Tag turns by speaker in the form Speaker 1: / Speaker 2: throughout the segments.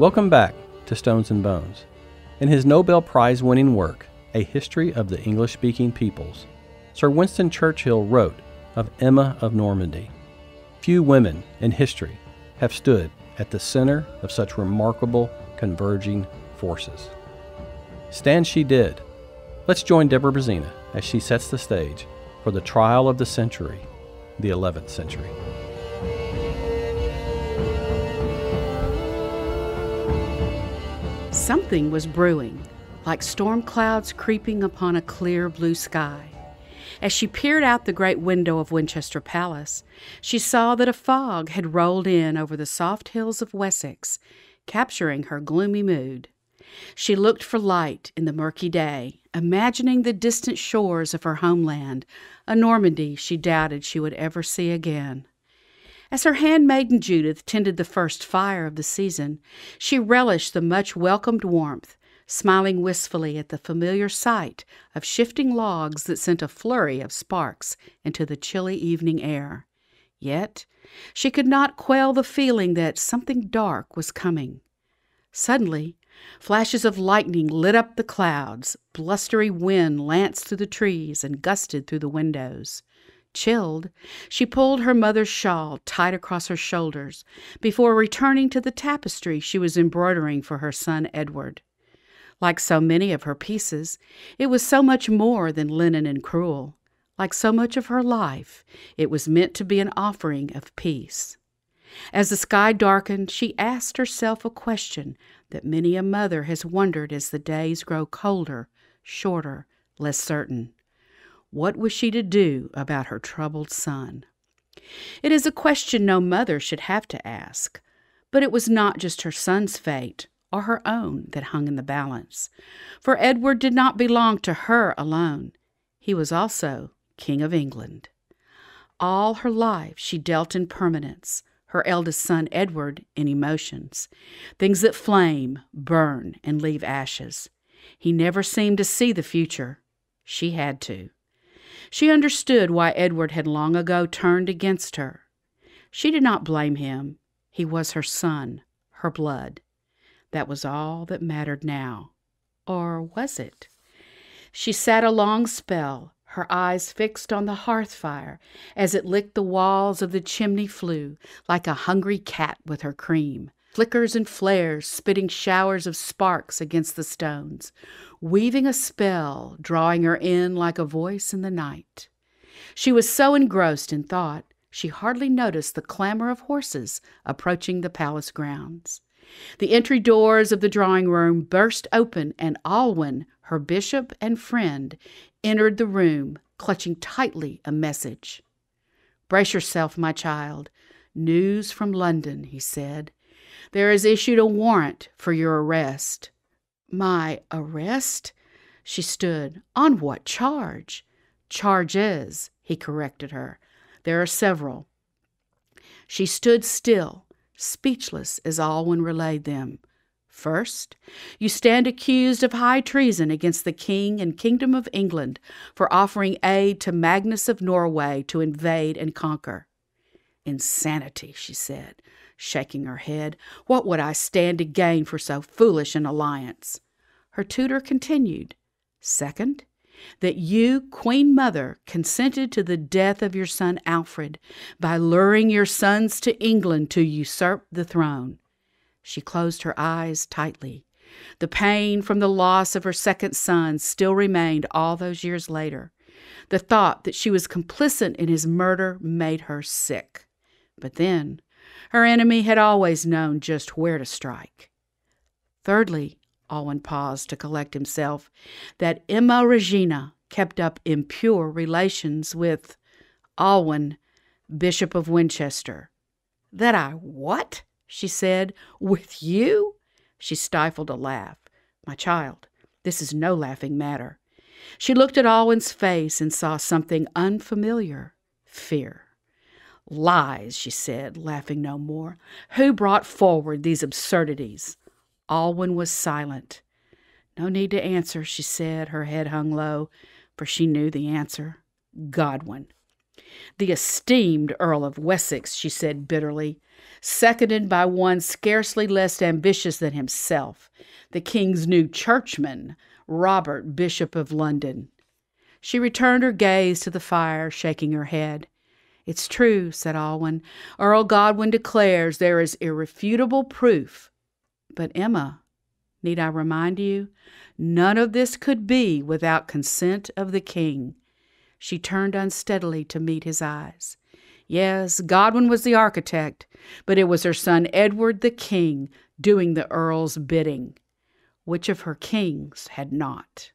Speaker 1: Welcome back to Stones and Bones. In his Nobel Prize-winning work, A History of the English-Speaking Peoples, Sir Winston Churchill wrote of Emma of Normandy. Few women in history have stood at the center of such remarkable converging forces. Stand she did. Let's join Deborah Brzezina as she sets the stage for the trial of the century, the 11th century.
Speaker 2: Something was brewing, like storm clouds creeping upon a clear blue sky. As she peered out the great window of Winchester Palace, she saw that a fog had rolled in over the soft hills of Wessex, capturing her gloomy mood. She looked for light in the murky day, imagining the distant shores of her homeland, a Normandy she doubted she would ever see again. As her handmaiden Judith tended the first fire of the season, she relished the much-welcomed warmth, smiling wistfully at the familiar sight of shifting logs that sent a flurry of sparks into the chilly evening air. Yet she could not quell the feeling that something dark was coming. Suddenly, flashes of lightning lit up the clouds, blustery wind lanced through the trees and gusted through the windows. Chilled, she pulled her mother's shawl tight across her shoulders before returning to the tapestry she was embroidering for her son Edward. Like so many of her pieces, it was so much more than linen and crewel. Like so much of her life, it was meant to be an offering of peace. As the sky darkened, she asked herself a question that many a mother has wondered as the days grow colder, shorter, less certain. What was she to do about her troubled son? It is a question no mother should have to ask, but it was not just her son's fate or her own that hung in the balance, for Edward did not belong to her alone. He was also King of England. All her life she dealt in permanence, her eldest son Edward in emotions, things that flame, burn, and leave ashes. He never seemed to see the future. She had to. She understood why Edward had long ago turned against her. She did not blame him. He was her son, her blood. That was all that mattered now. Or was it? She sat a long spell, her eyes fixed on the hearth fire as it licked the walls of the chimney flue like a hungry cat with her cream. Flickers and flares spitting showers of sparks against the stones, weaving a spell, drawing her in like a voice in the night. She was so engrossed in thought, she hardly noticed the clamor of horses approaching the palace grounds. The entry doors of the drawing room burst open, and Alwyn, her bishop and friend, entered the room, clutching tightly a message. "Brace yourself, my child. News from London," he said. "There is issued a warrant for your arrest." "My arrest?" She stood. "On what charge?" "Charges," he corrected her. "There are several." She stood still, speechless as Alwyn relayed them. "First, you stand accused of high treason against the King and Kingdom of England for offering aid to Magnus of Norway to invade and conquer." "Insanity," she said, shaking her head. "What would I stand to gain for so foolish an alliance?" Her tutor continued. "Second, that you, Queen Mother, consented to the death of your son Alfred by luring your sons to England to usurp the throne." She closed her eyes tightly. The pain from the loss of her second son still remained all those years later. The thought that she was complicit in his murder made her sick. But then, her enemy had always known just where to strike. Thirdly, Alwyn paused to collect himself, that Emma Regina kept up impure relations with Alwyn, Bishop of Winchester. "That I what?" she said. "With you?" She stifled a laugh. "My child, this is no laughing matter." She looked at Alwyn's face and saw something unfamiliar, fear. "Lies," she said, laughing no more. "Who brought forward these absurdities?" Alwyn was silent. "No need to answer," she said, her head hung low, for she knew the answer. "Godwin." "The esteemed Earl of Wessex," she said bitterly, "seconded by one scarcely less ambitious than himself, the king's new churchman, Robert, Bishop of London." She returned her gaze to the fire, shaking her head. "It's true," said Alwyn. "Earl Godwin declares there is irrefutable proof. But, Emma, need I remind you? None of this could be without consent of the king." She turned unsteadily to meet his eyes. Yes, Godwin was the architect, but it was her son Edward the king doing the earl's bidding. Which of her kings had not?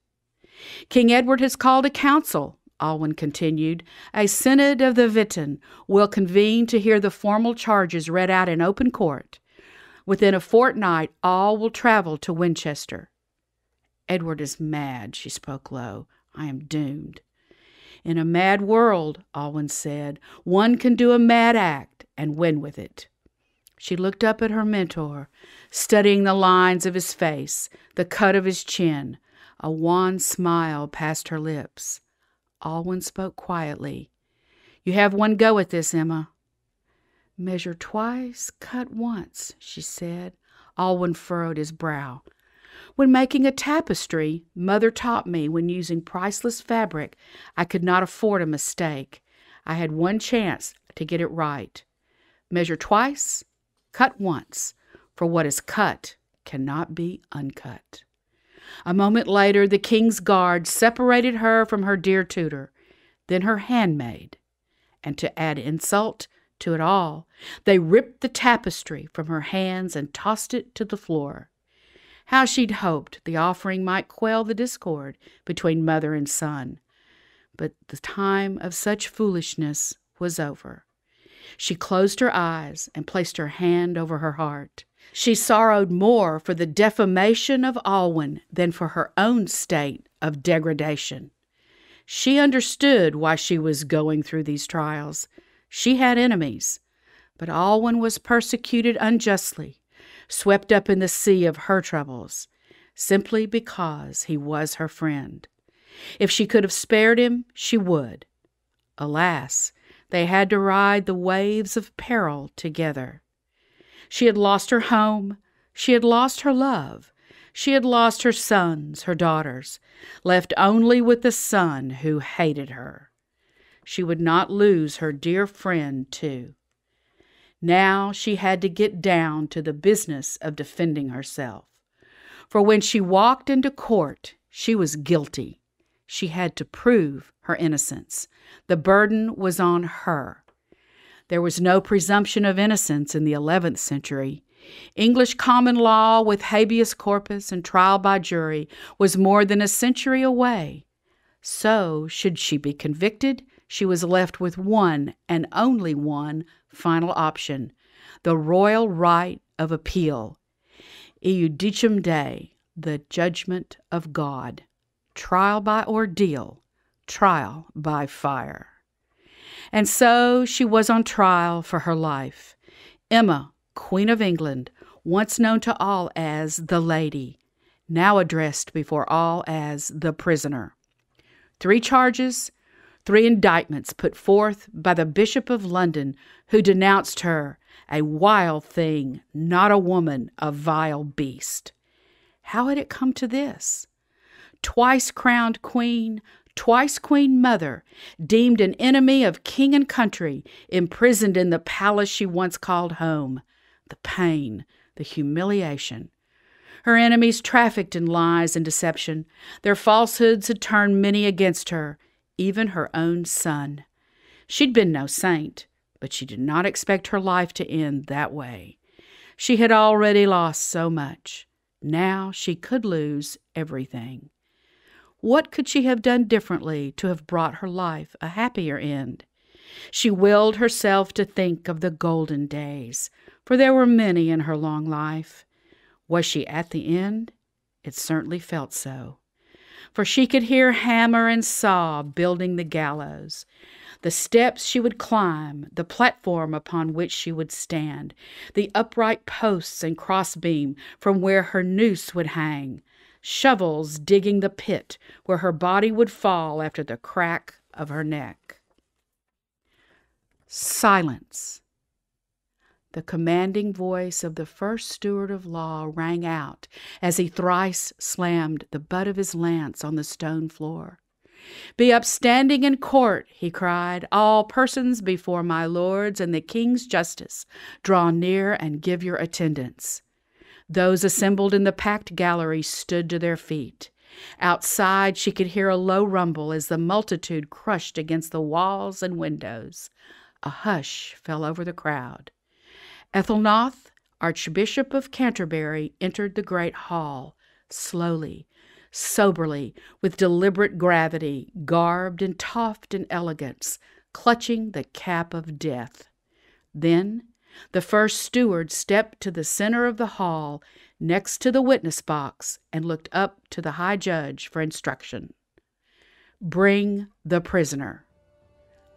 Speaker 2: "King Edward has called a council," Alwyn continued. "A synod of the Witan will convene to hear the formal charges read out in open court. Within a fortnight all will travel to Winchester." "Edward is mad," she spoke low. "I am doomed." "In a mad world," Alwyn said, "one can do a mad act and win with it." She looked up at her mentor, studying the lines of his face, the cut of his chin. A wan smile passed her lips. Alwyn spoke quietly. "You have one go at this, Emma." "Measure twice, cut once," she said. Alwyn furrowed his brow. "When making a tapestry, Mother taught me when using priceless fabric, I could not afford a mistake. I had one chance to get it right. Measure twice, cut once, for what is cut cannot be uncut." A moment later, the king's guard separated her from her dear tutor, then her handmaid, and to add insult to it all, they ripped the tapestry from her hands and tossed it to the floor. How she'd hoped the offering might quell the discord between mother and son. But the time of such foolishness was over. She closed her eyes and placed her hand over her heart. She sorrowed more for the defamation of Alwyn than for her own state of degradation. She understood why she was going through these trials. She had enemies, but Alwyn was persecuted unjustly, swept up in the sea of her troubles, simply because he was her friend. If she could have spared him, she would. Alas, they had to ride the waves of peril together. She had lost her home. She had lost her love. She had lost her sons, her daughters, left only with the son who hated her. She would not lose her dear friend, too. Now she had to get down to the business of defending herself. For when she walked into court, she was guilty. She had to prove her innocence. The burden was on her. There was no presumption of innocence in the 11th century. English common law with habeas corpus and trial by jury was more than a century away. So, should she be convicted, she was left with one and only one final option, the royal right of appeal. Iudicem Dei, the judgment of God. Trial by ordeal, trial by fire. And so she was on trial for her life. Emma, Queen of England, once known to all as the Lady, now addressed before all as the prisoner. 3 charges, 3 indictments put forth by the Bishop of London, who denounced her a wild thing, not a woman, a vile beast. How had it come to this? Twice crowned queen, twice queen mother, deemed an enemy of king and country, imprisoned in the palace she once called home. The pain, the humiliation. Her enemies trafficked in lies and deception. Their falsehoods had turned many against her, even her own son. She'd been no saint, but she did not expect her life to end that way. She had already lost so much. Now she could lose everything. What could she have done differently to have brought her life a happier end? She willed herself to think of the golden days, for there were many in her long life. Was she at the end? It certainly felt so. For she could hear hammer and saw building the gallows, the steps she would climb, the platform upon which she would stand, the upright posts and crossbeam from where her noose would hang, shovels digging the pit where her body would fall after the crack of her neck. Silence! The commanding voice of the first steward of law rang out as he thrice slammed the butt of his lance on the stone floor. "Be upstanding in court," he cried. "All persons before my lords and the king's justice, draw near and give your attendance." Those assembled in the packed gallery stood to their feet. Outside, she could hear a low rumble as the multitude crushed against the walls and windows. A hush fell over the crowd. Ethelnoth, Archbishop of Canterbury, entered the great hall, slowly, soberly, with deliberate gravity, garbed in toft and elegance, clutching the cap of death. Then the first steward stepped to the center of the hall, next to the witness box, and looked up to the high judge for instruction. "Bring the prisoner."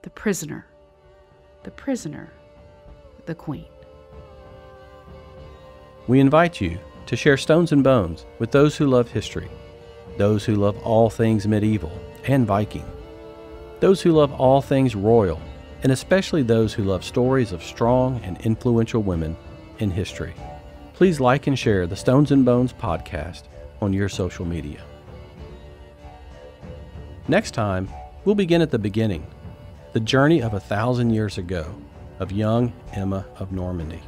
Speaker 2: The prisoner. The prisoner. The Queen.
Speaker 1: We invite you to share Stones and Bones with those who love history, those who love all things medieval and Viking, those who love all things royal, and especially those who love stories of strong and influential women in history. Please like and share the Stones and Bones podcast on your social media. Next time, we'll begin at the beginning, the journey of 1,000 years ago of young Emma of Normandy.